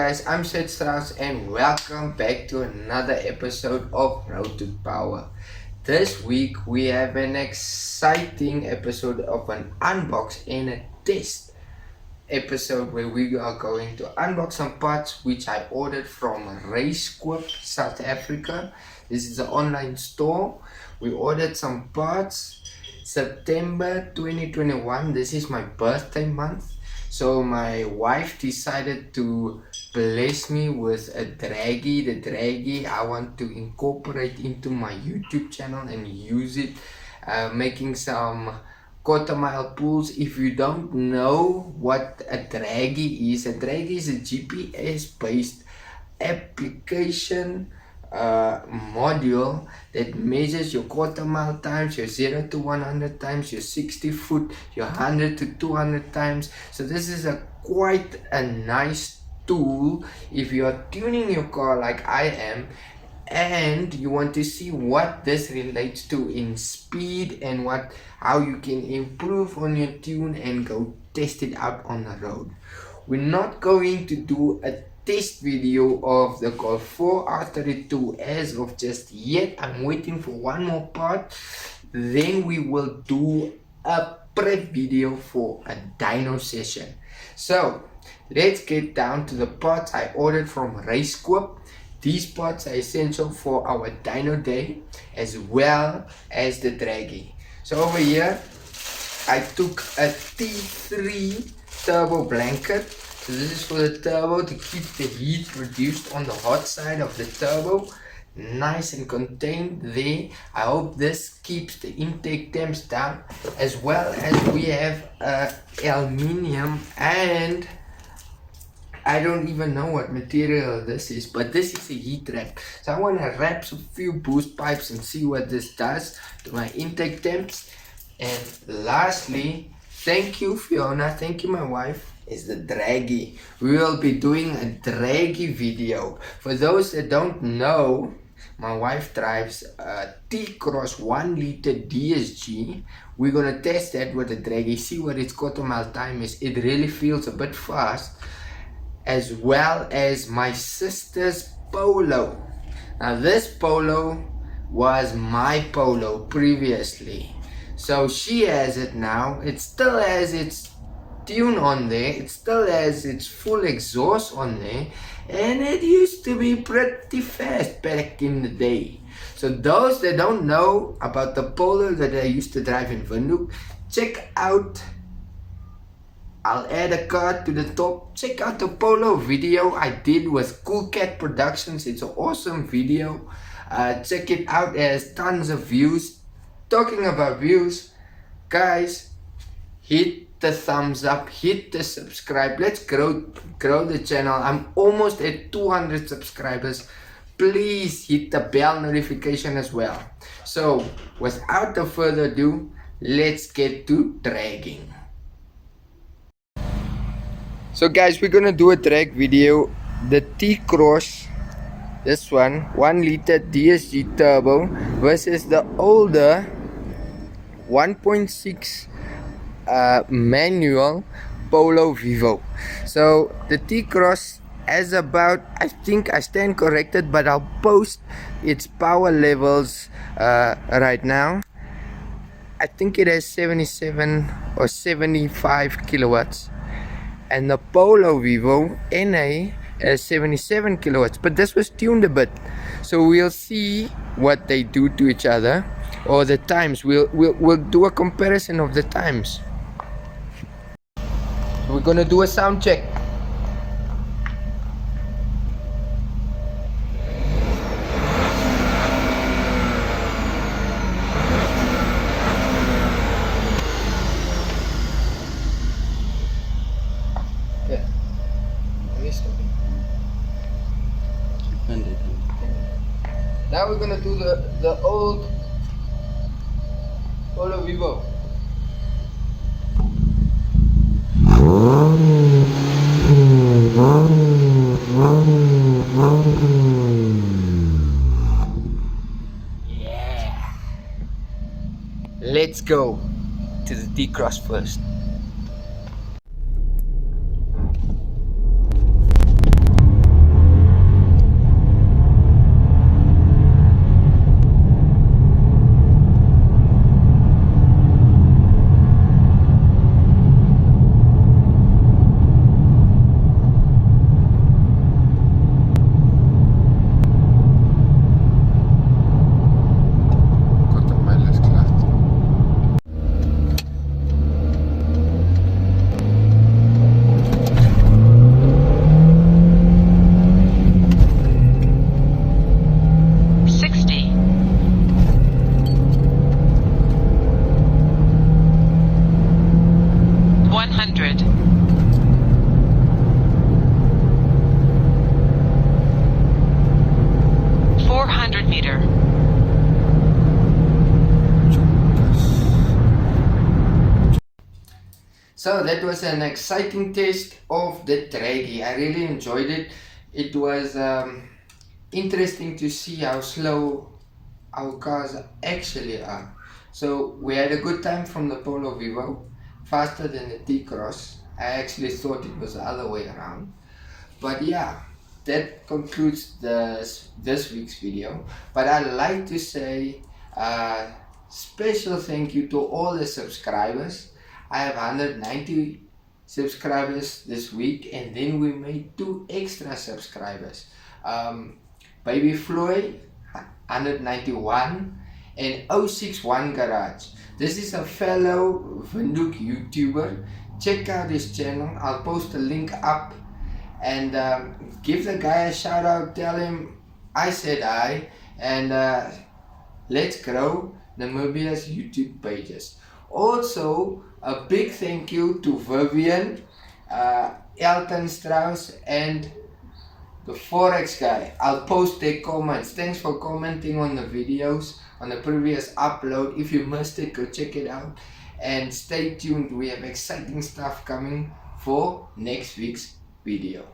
guys, I'm Sid Strauss and welcome back to another episode of Road to Power. This week we have an exciting episode of an unbox and a test episode where we are going to unbox some parts which I ordered from Racequip, South Africa. This is an online store. We ordered some parts September 2021. This is my birthday month. So my wife decided to bless me with a Dragy. The Dragy I want to incorporate into my YouTube channel and use it, making some quarter mile pulls. If you don't know what a Dragy is a GPS based application module that measures your quarter mile times, your 0 to 100 times, your 60 foot, your 100 to 200 times. So this is quite a nice tool if you are tuning your car like I am and you want to see what this relates to in speed and how you can improve on your tune and go test it out on the road. We're not going to do a test video of the Golf 4 R32 as of just yet. I'm waiting for one more part, then we will do a prep video for a dyno session. So let's get down to the parts I ordered from Racequip. These parts are essential for our dyno day as well as the Dragy. So over here I took a T3 turbo blanket. So this is for the turbo to keep the heat produced on the hot side of the turbo nice and contained there. I hope this keeps the intake temps down, as well as we have aluminium, and I don't even know what material this is, but this is a heat wrap. So I want to wrap a few boost pipes and see what this does to my intake temps. And lastly, thank you Fiona, thank you my wife, is the Dragy. We will be doing a Dragy video. For those that don't know, my wife drives a T-Cross 1 liter DSG. We're gonna test that with the Dragy, see what its quarter mile time is. It really feels a bit fast, as well as my sister's Polo. Now this Polo was my Polo previously, so she has it now. It still has its tune on there, it still has its full exhaust on there, and it used to be pretty fast back in the day. So those that don't know about the Polo that I used to drive in Windhoek, check out, I'll add a card to the top, check out the Polo video I did with Cool Cat Productions. It's an awesome video. Check it out, it has tons of views. Talking about views, guys, hit the thumbs up, hit the subscribe. Let's grow the channel. I'm almost at 200 subscribers. Please hit the bell notification as well. So without further ado, let's get to dragging. So guys, we're gonna do a drag video. The T-Cross, this one 1 liter DSG turbo versus the older 1.6 manual Polo Vivo. So the T-Cross has about, I think I stand corrected, but I'll post its power levels right now. I think it has 77 or 75 kilowatts, and the Polo Vivo NA has 77 kilowatts, but this was tuned a bit, so we'll see what they do to each other, or the times. We'll do a comparison of the times. We're gonna do a sound check. Okay. Now we're gonna do the old Polo Vivo. Yeah. Let's go to the T-Cross first. So that was an exciting test of the Dragy. I really enjoyed it. It was interesting to see how slow our cars actually are. So we had a good time from the Polo Vivo, faster than the T-Cross. I actually thought it was the other way around. But yeah, that concludes this week's video. But I'd like to say special thank you to all the subscribers. I have 190 subscribers this week, and then we made 2 extra subscribers. Baby Floyd 191 and 061 Garage. This is a fellow Vindhoek YouTuber. Check out his channel. I'll post a link up, and give the guy a shout out. Tell him I said hi, and let's grow Namibia's YouTube pages. Also, a big thank you to Vivian, Elton Strauss, and the Forex guy. I'll post their comments. Thanks for commenting on the videos, on the previous upload. If you missed it, go check it out. And stay tuned. We have exciting stuff coming for next week's video.